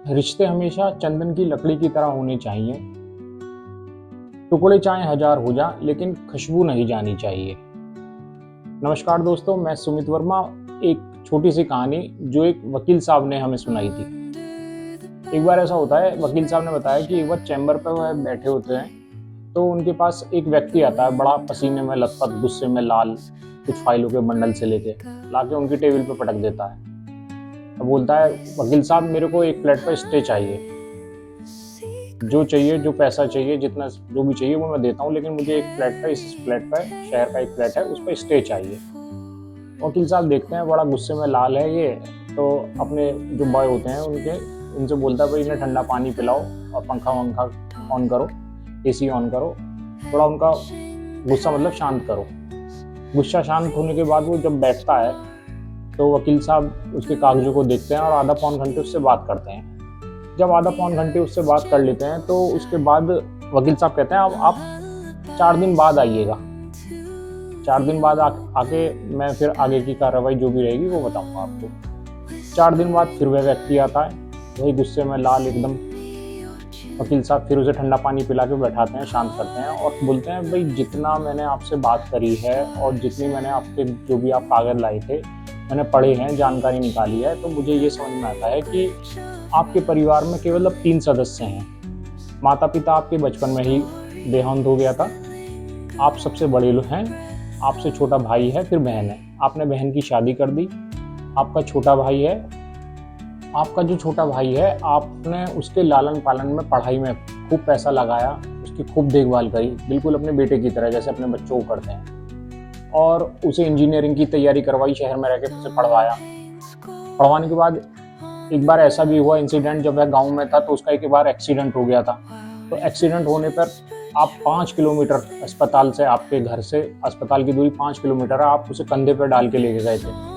रिश्ते हमेशा चंदन की लकड़ी की तरह होने चाहिए। टुकड़े चाहे हजार हो जा, लेकिन खुशबू नहीं जानी चाहिए। नमस्कार दोस्तों, मैं सुमित वर्मा। एक छोटी सी कहानी जो एक वकील साहब ने हमें सुनाई थी। एक बार ऐसा होता है, वकील साहब ने बताया कि एक बार चैम्बर पर वह बैठे होते हैं, तो उनके पास एक व्यक्ति आता है, बड़ा पसीने में लथपथ, गुस्से में लाल, कुछ फाइलों के बंडल से लेके लाके उनकी टेबल पे पटक देता है। तो बोलता है, वकील साहब मेरे को एक फ्लैट पर स्टे चाहिए, जो चाहिए, जो पैसा चाहिए, जितना जो भी चाहिए वो मैं देता हूँ, लेकिन मुझे एक फ्लैट पर, इस फ्लैट पर, शहर का एक फ्लैट है, उस पर स्टे चाहिए। वकील साहब देखते हैं बड़ा गुस्से में लाल है ये, तो अपने जो बॉय होते हैं उनसे बोलता है, भाई इन्हें ठंडा पानी पिलाओ और पंखा वंखा ऑन करो, एसी ऑन करो, थोड़ा उनका गुस्सा मतलब शांत करो। गुस्सा शांत होने के बाद वो जब बैठता है तो वकील साहब उसके कागजों को देखते हैं और आधा पौन घंटे उससे बात करते हैं। जब आधा पौन घंटे उससे बात कर लेते हैं तो उसके बाद वकील साहब कहते हैं, अब आप 4 दिन बाद आइएगा। 4 दिन बाद आके मैं फिर आगे की कार्रवाई जो भी रहेगी वो बताऊंगा आपको। 4 दिन बाद फिर वह व्यक्ति आता है, वही गुस्से में लाल एकदम। वकील साहब फिर उसे ठंडा पानी पिला के बैठाते हैं, शांत करते हैं और बोलते हैं, भाई जितना मैंने आपसे बात करी है और जितनी मैंने आपके जो भी आप कागज लाए थे मैंने पढ़े हैं, जानकारी निकाली है, तो मुझे ये समझ में आता है कि आपके परिवार में केवल अब 3 सदस्य हैं। माता पिता आपके बचपन में ही देहांत हो गया था, आप सबसे बड़े लोग हैं, आपसे छोटा भाई है, फिर बहन है, आपने बहन की शादी कर दी। आपका छोटा भाई है, आपका जो छोटा भाई है आपने उसके लालन पालन में, पढ़ाई में खूब पैसा लगाया, उसकी खूब देखभाल करी, बिल्कुल अपने बेटे की तरह जैसे अपने बच्चों को करते हैं, और उसे इंजीनियरिंग की तैयारी करवाई, शहर में रह के उसे पढ़वाया। पढ़वाने के बाद एक बार ऐसा भी हुआ इंसिडेंट, जब वह गांव में था तो उसका एक बार एक्सीडेंट हो गया था। तो एक्सीडेंट होने पर आप 5 किलोमीटर अस्पताल से, आपके घर से अस्पताल की दूरी 5 किलोमीटर है, आप उसे कंधे पर डाल के लेके गए थे।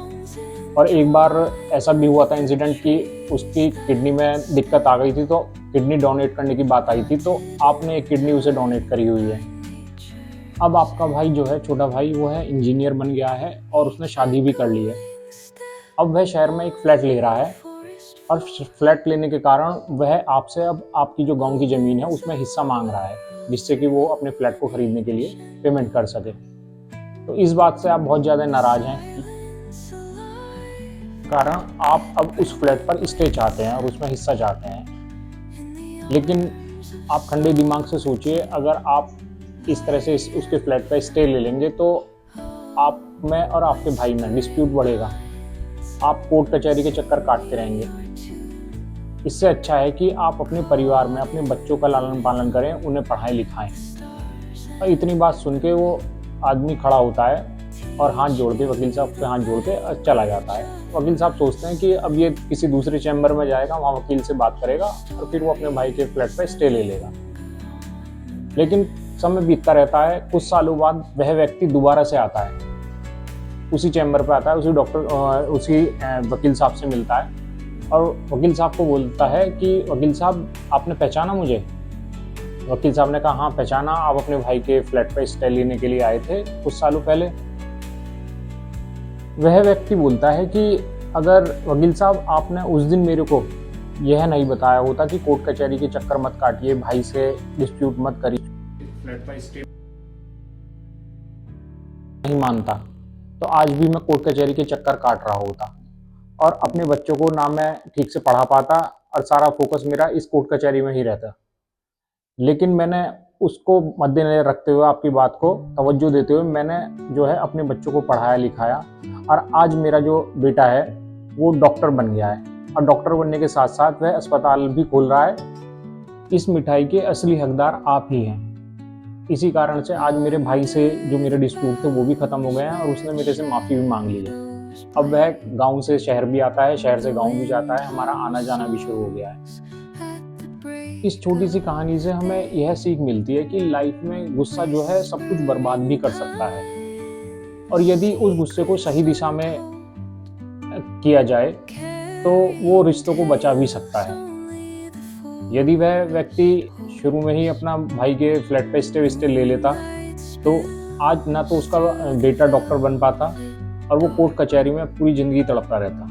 और एक बार ऐसा भी हुआ था इंसिडेंट कि उसकी किडनी में दिक्कत आ गई थी, तो किडनी डोनेट करने की बात आई थी, तो आपने एक किडनी उसे डोनेट करी हुई है। अब आपका भाई जो है, छोटा भाई, वो है इंजीनियर बन गया है और उसने शादी भी कर ली है। अब वह शहर में एक फ्लैट ले रहा है और फ्लैट लेने के कारण वह आपसे अब आपकी जो गांव की ज़मीन है उसमें हिस्सा मांग रहा है, जिससे कि वो अपने फ्लैट को खरीदने के लिए पेमेंट कर सके। तो इस बात से आप बहुत ज़्यादा नाराज हैं, कारण आप अब उस फ्लैट पर स्टे चाहते हैं और उसमें हिस्सा चाहते हैं। लेकिन आप ठंडे दिमाग से सोचिए, अगर आप इस तरह से उसके फ्लैट पर स्टे ले लेंगे तो आप में और आपके भाई में डिस्प्यूट बढ़ेगा, आप कोर्ट कचहरी के चक्कर काटते रहेंगे। इससे अच्छा है कि आप अपने परिवार में अपने बच्चों का लालन पालन करें, उन्हें पढ़ाएं लिखाएं। और इतनी बात सुन के वो आदमी खड़ा होता है और हाथ जोड़ के, वकील साहब के हाथ जोड़ के चला जाता है। वकील साहब सोचते हैं कि अब ये किसी दूसरे चैम्बर में जाएगा, वहाँ वकील से बात करेगा और फिर वो अपने भाई के फ्लैट पर स्टे ले लेगा। लेकिन समय बीतता रहता है, कुछ सालों बाद वह व्यक्ति दोबारा से आता है, उसी चैम्बर पर आता है, उसी वकील साहब से मिलता है और वकील साहब को बोलता है कि वकील साहब आपने पहचाना मुझे? वकील साहब ने कहा, हाँ पहचाना, आप अपने भाई के फ्लैट पर स्टे लेने के लिए आए थे कुछ सालों पहले। वह व्यक्ति बोलता है कि अगर वकील साहब आपने उस दिन मेरे को यह नहीं बताया होता कि कोर्ट कचहरी के चक्कर मत काटिए, भाई से डिस्प्यूट मत करिए, फ्लैट पर स्टे नहीं मानता, तो आज भी मैं कोर्ट कचहरी के चक्कर काट रहा होता और अपने बच्चों को ना मैं ठीक से पढ़ा पाता और सारा फोकस मेरा इस कोर्ट कचहरी में ही रहता। लेकिन मैंने उसको मद्देनजर रखते हुए, आपकी बात को तवज्जो देते हुए, मैंने जो है अपने बच्चों को पढ़ाया लिखाया और आज मेरा जो बेटा है वो डॉक्टर बन गया है और डॉक्टर बनने के साथ साथ वह अस्पताल भी खोल रहा है। इस मिठाई के असली हकदार आप ही हैं। इसी कारण से आज मेरे भाई से जो मेरे डिस्प्यूट थे वो भी खत्म हो गए हैं और उसने मेरे से माफ़ी भी मांग ली है। अब वह गांव से शहर भी आता है, शहर से गांव भी जाता है, हमारा आना जाना भी शुरू हो गया है। इस छोटी सी कहानी से हमें यह सीख मिलती है कि लाइफ में गुस्सा जो है सब कुछ बर्बाद भी कर सकता है, और यदि उस गुस्से को सही दिशा में किया जाए तो वो रिश्तों को बचा भी सकता है। यदि वह व्यक्ति शुरू में ही अपना भाई के फ्लैट पे स्टे ले लेता तो आज ना तो उसका बेटा डॉक्टर बन पाता और वो कोर्ट कचहरी में पूरी ज़िंदगी तड़पता रहता।